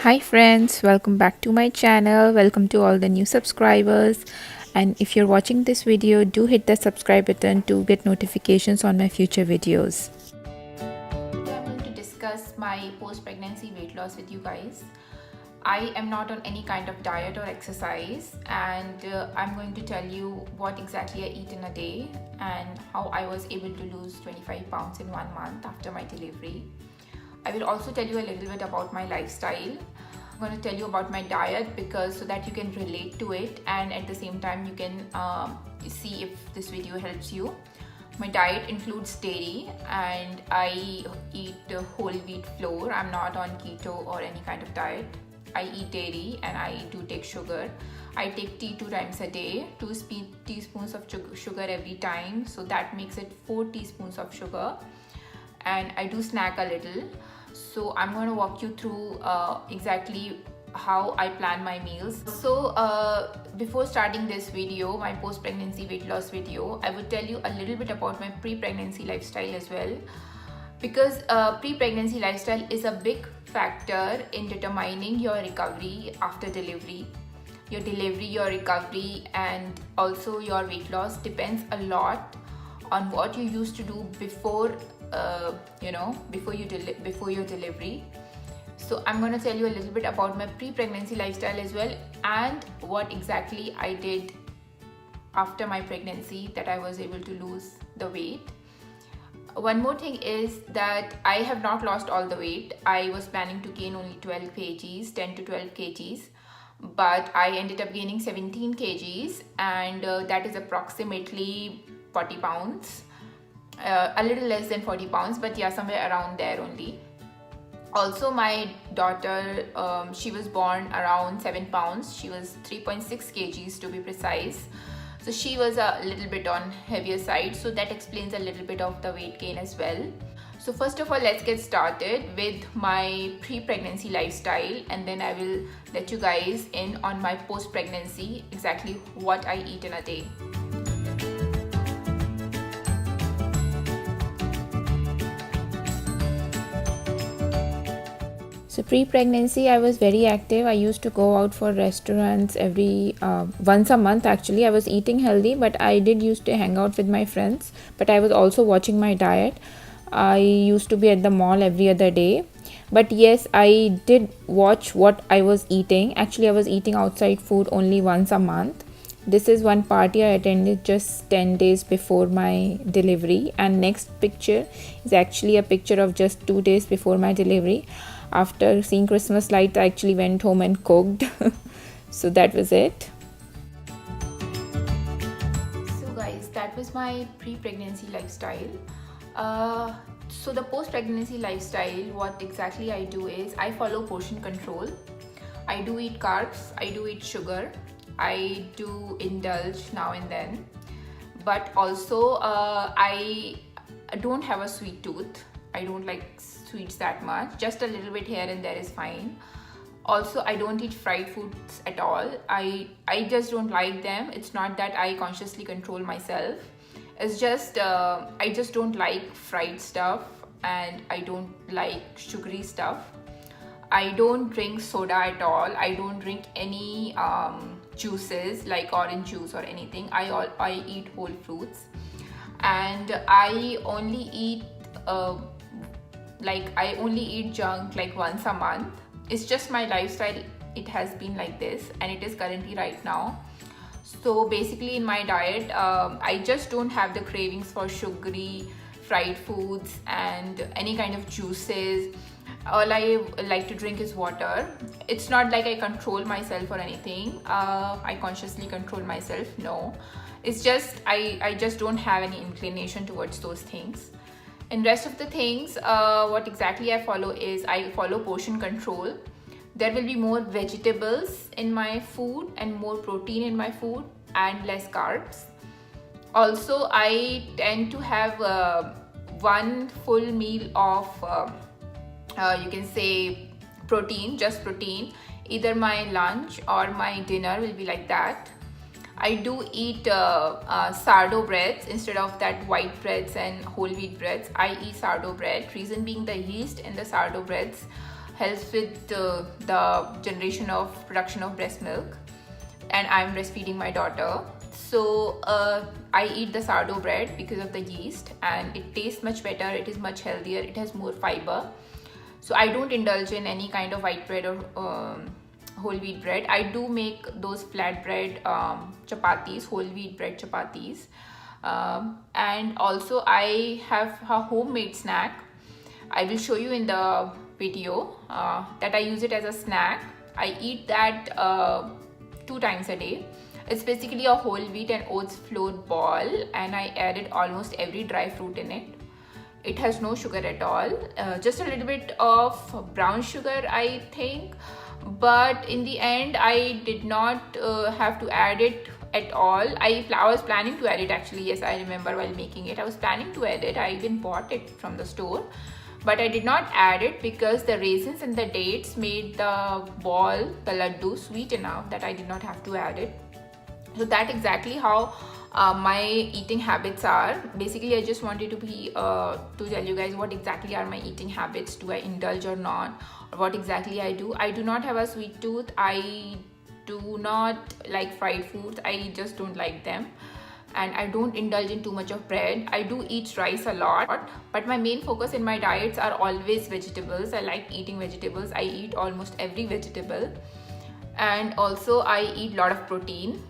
Hi friends, welcome back to my channel. Welcome to all the new subscribers. And if you're watching this video, do hit the subscribe button to get notifications on my future videos. I'm going to discuss my post-pregnancy weight loss with you guys. I am not on any kind of diet or exercise, and I'm going to tell you what exactly I eat in a day and how I was able to lose 25 pounds in 1 month after my delivery. I will also tell you a little bit about my lifestyle. I'm going to tell you about my diet because so that you can relate to it, and at the same time you can see if this video helps you. My diet includes dairy and I eat whole wheat flour. I'm not on keto or any kind of diet. I eat dairy and I do take sugar. I take tea 2 times a day, 2 teaspoons of sugar every time, so that makes it 4 teaspoons of sugar. And I do snack a little. So I'm going to walk you through exactly how I plan my meals. So before starting this video, my post-pregnancy weight loss video, I would tell you a little bit about my pre-pregnancy lifestyle as well, because pre-pregnancy lifestyle is a big factor in determining your recovery after delivery. Your delivery, your recovery, and also your weight loss depends a lot on what you used to do before before your delivery. So I'm going to tell you a little bit about my pre-pregnancy lifestyle as well, and what exactly I did after my pregnancy that I was able to lose the weight. One more thing is that I have not lost all the weight. I was planning to gain only 12 kgs, 10 to 12 kgs, but I ended up gaining 17 kgs, and that is approximately 40 pounds. A little less than 40 pounds, but yeah, somewhere around there only. Also, my daughter, she was born around 7 pounds. She was 3.6 kgs to be precise. So she was a little bit on heavier side. So that explains a little bit of the weight gain as well. So first of all, let's get started with my pre-pregnancy lifestyle, and then I will let you guys in on my post-pregnancy, exactly what I eat in a day. So pre-pregnancy, I was very active. I used to go out for restaurants every once a month. Actually, I was eating healthy, but I did used to hang out with my friends. But I was also watching my diet. I used to be at the mall every other day. But yes, I did watch what I was eating. Actually, I was eating outside food only once a month. This is one party I attended just 10 days before my delivery, and next picture is actually a picture of just 2 days before my delivery. After seeing Christmas lights, I actually went home and cooked. So that was it. So guys, that was my pre-pregnancy lifestyle. So the post-pregnancy lifestyle, what exactly I do is I follow portion control. I do eat carbs, I do eat sugar, I do indulge now and then, but also I don't have a sweet tooth. I don't like sweets that much. Just a little bit here and there is fine. Also, I don't eat fried foods at all. I just don't like them. It's not that I consciously control myself. It's just I just don't like fried stuff, and I don't like sugary stuff. I don't drink soda at all. I don't drink any juices like orange juice or anything. I eat whole fruits, and I only eat I only eat junk like once a month. It's just my lifestyle. It has been like this, and it is currently right now. So basically in my diet, I just don't have the cravings for sugary fried foods and any kind of juices. All I like to drink is water. It's not like I control myself or anything. I consciously control myself. No, it's just I just don't have any inclination towards those things. And rest of the things, what exactly I follow is I follow portion control. There will be more vegetables in my food and more protein in my food and less carbs. Also, I tend to have one full meal of you can say protein, just protein. Either my lunch or my dinner will be like that. I do eat sourdough breads instead of that white breads and whole wheat breads. I eat sourdough bread. Reason being, the yeast in the sourdough breads helps with the generation of production of breast milk, and I'm breastfeeding my daughter. So I eat the sourdough bread because of the yeast, and it tastes much better, it is much healthier, it has more fiber. So I don't indulge in any kind of white bread or whole wheat bread. I do make those flat bread chapatis, whole wheat bread chapatis. And also I have a homemade snack. I will show you in the video that I use it as a snack. I eat that 2 times a day. It's basically a whole wheat and oats flour ball, and I added almost every dry fruit in it. It has no sugar at all, just a little bit of brown sugar I think, but in the end I did not have to add it at all. I was planning to add it actually, yes, I remember while making it I was planning to add it. I even bought it from the store, but I did not add it because the raisins and the dates made the ball, the laddu, sweet enough that I did not have to add it. So that's exactly how my eating habits are. Basically I just wanted to tell you guys what exactly are my eating habits. Do I indulge or not, or what exactly I do. I do not have a sweet tooth. I do not like fried foods, I just don't like them, and I don't indulge in too much of bread. I do eat rice a lot, but my main focus in my diets are always vegetables. I like eating vegetables. I eat almost every vegetable, and also I eat a lot of protein.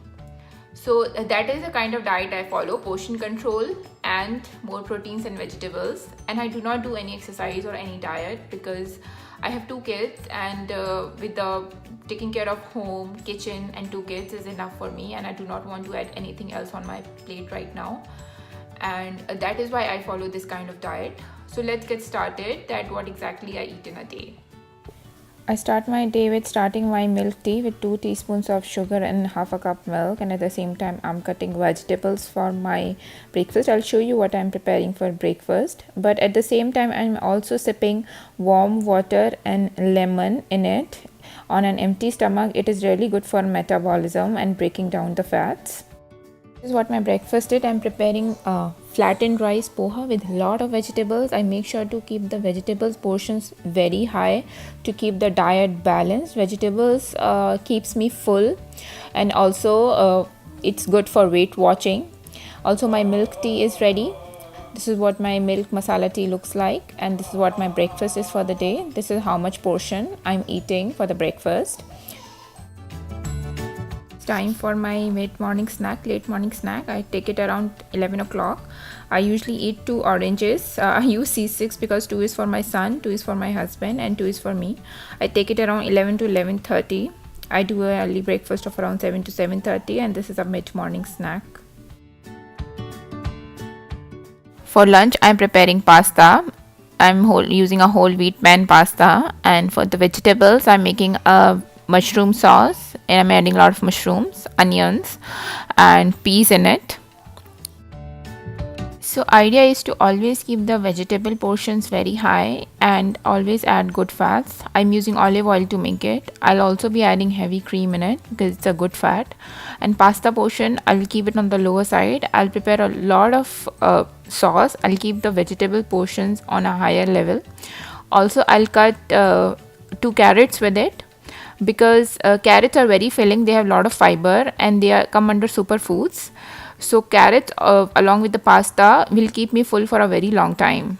So that is the kind of diet I follow: portion control and more proteins and vegetables. And I do not do any exercise or any diet because I have 2 kids, and with the taking care of home, kitchen and 2 kids is enough for me, and I do not want to add anything else on my plate right now. And that is why I follow this kind of diet. So let's get started that what exactly I eat in a day. I start my day with starting my milk tea with 2 teaspoons of sugar and half a cup milk, and at the same time I'm cutting vegetables for my breakfast. I'll show you what I'm preparing for breakfast, but at the same time I'm also sipping warm water and lemon in it on an empty stomach. It is really good for metabolism and breaking down the fats. This is what my breakfast is. I'm preparing flattened rice poha with a lot of vegetables. I make sure to keep the vegetables portions very high to keep the diet balanced. Vegetables keeps me full, and also it's good for weight watching. Also my milk tea is ready. This is what my milk masala tea looks like, and this is what my breakfast is for the day. This is how much portion I'm eating for the breakfast. Time for my late morning snack. I take it around 11 o'clock. I usually eat 2 oranges. I use C6 because 2 is for my son, 2 is for my husband, and 2 is for me. I take it around 11 to 11:30. I do an early breakfast of around 7 to 7:30, and this is a mid-morning snack. For lunch I'm preparing pasta. I'm using a whole wheat pan pasta, and for the vegetables I'm making a mushroom sauce, and I'm adding a lot of mushrooms, onions and peas in it. So idea is to always keep the vegetable portions very high and always add good fats. I'm using olive oil to make it. I'll also be adding heavy cream in it because it's a good fat. And pasta portion, I'll keep it on the lower side. I'll prepare a lot of sauce. I'll keep the vegetable portions on a higher level. Also I'll cut 2 carrots with it, because carrots are very filling. They have a lot of fiber and they come under superfoods. So carrots along with the pasta will keep me full for a very long time.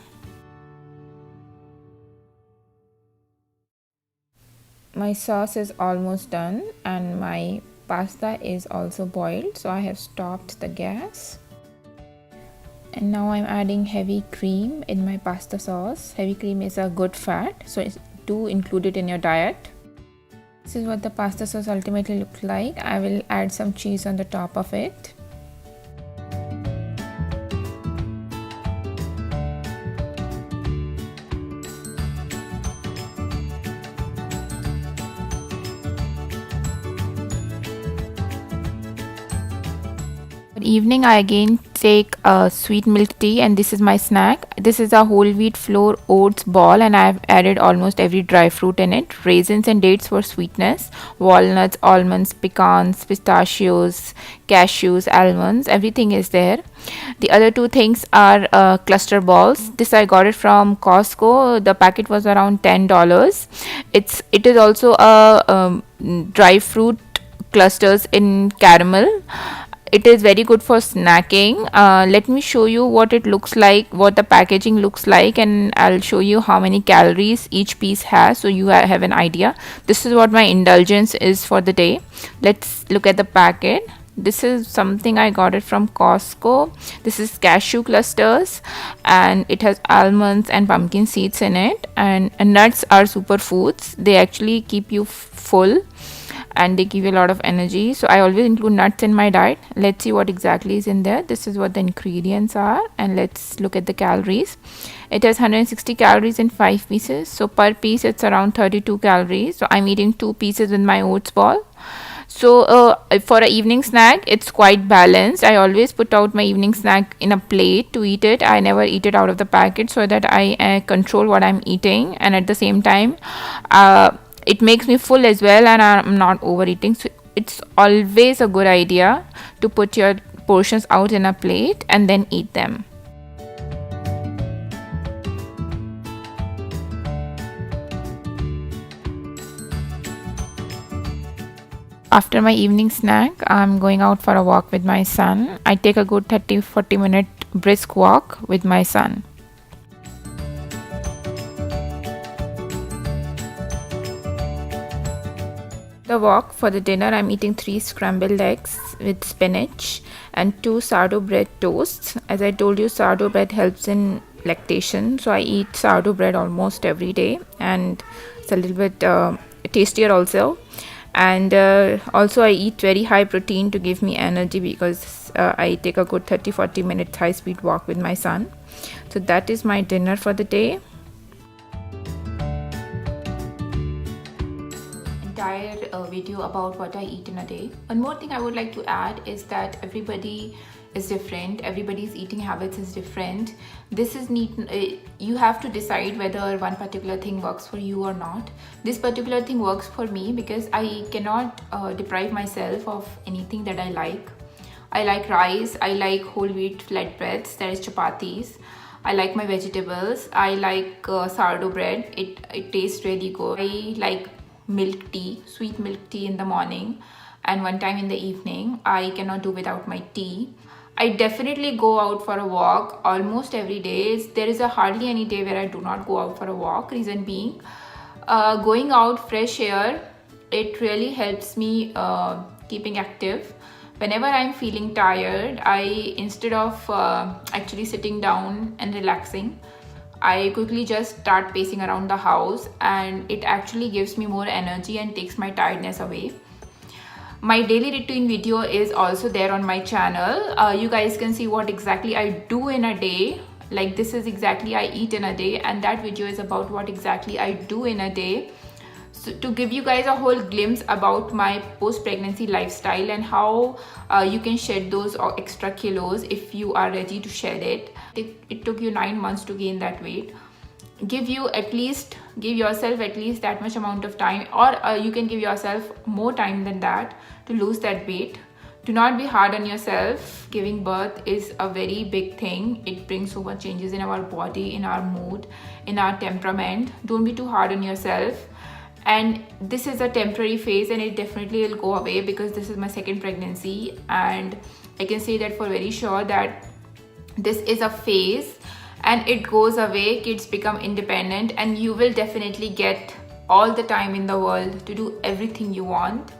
My sauce is almost done and my pasta is also boiled, so I have stopped the gas. And now I'm adding heavy cream in my pasta sauce. Heavy cream is a good fat, so do include it in your diet. This is what the pasta sauce ultimately looks like. I will add some cheese on the top of it. Evening I again take a sweet milk tea, and this is my snack. This is a whole wheat flour oats ball, and I've added almost every dry fruit in it. Raisins and dates for sweetness, walnuts, almonds, pecans, pistachios, cashews, almonds, everything is there. The other two things are cluster balls. This I got it from Costco. The packet was around $10. It is also a dry fruit clusters in caramel. It is very good for snacking. Let me show you what it looks like, what the packaging looks like, and I'll show you how many calories each piece has, so you have an idea. This is what my indulgence is for the day. Let's look at the packet. This is something I got it from Costco. This is cashew clusters, and it has almonds and pumpkin seeds in it, and nuts are superfoods. They actually keep you full and they give you a lot of energy, so I always include nuts in my diet. Let's see what exactly is in there. This is what the ingredients are, and let's look at the calories. It has 160 calories in 5 pieces, so per piece it's around 32 calories. So I'm eating 2 pieces with my oats ball. So for an evening snack, it's quite balanced. I always put out my evening snack in a plate to eat it. I never eat it out of the packet, so that I control what I'm eating, and at the same time it makes me full as well, and I'm not overeating. So it's always a good idea to put your portions out in a plate and then eat them. After my evening snack, I'm going out for a walk with my son. I take a good 30-40 minute brisk walk with my son. The walk. For the dinner, I'm eating 3 scrambled eggs with spinach and 2 sourdough bread toasts. As I told you, sourdough bread helps in lactation, so I eat sourdough bread almost every day, and it's a little bit tastier also. And also I eat very high protein to give me energy, because I take a good 30-40 minute high speed walk with my son. So that is my dinner for the day. Entire video about what I eat in a day. One more thing I would like to add is that everybody is different, everybody's eating habits is different. This is neat. You have to decide whether one particular thing works for you or not. This particular thing works for me because I cannot deprive myself of anything that I like. I like rice, I like whole wheat flatbreads, that is chapatis. I like my vegetables, I like sourdough bread, it tastes really good. I like milk tea, sweet milk tea in the morning, and one time in the evening. I cannot do without my tea. I definitely go out for a walk almost every day. There is hardly any day where I do not go out for a walk. Reason being, going out fresh air, it really helps me keeping active. Whenever I'm feeling tired, instead of actually sitting down and relaxing, I quickly just start pacing around the house, and it actually gives me more energy and takes my tiredness away. My daily routine video is also there on my channel. You guys can see what exactly I do in a day. Like, this is exactly I eat in a day, and that video is about what exactly I do in a day. So to give you guys a whole glimpse about my post-pregnancy lifestyle and how you can shed those extra kilos if you are ready to shed it. It took you 9 months to gain that weight. Give yourself at least that much amount of time, or you can give yourself more time than that to lose that weight. Do not be hard on yourself. Giving birth is a very big thing. It brings so much changes in our body, in our mood, in our temperament. Don't be too hard on yourself. And this is a temporary phase, and it definitely will go away, because this is my second pregnancy, and I can say that for very sure that this is a phase and it goes away. Kids become independent, and you will definitely get all the time in the world to do everything you want.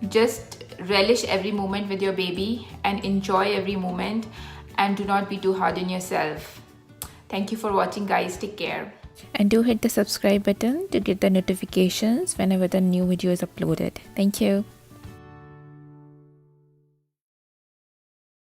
Just relish every moment with your baby and enjoy every moment, and do not be too hard on yourself. Thank you for watching, guys. Take care. And do hit the subscribe button to get the notifications whenever the new video is uploaded. Thank you.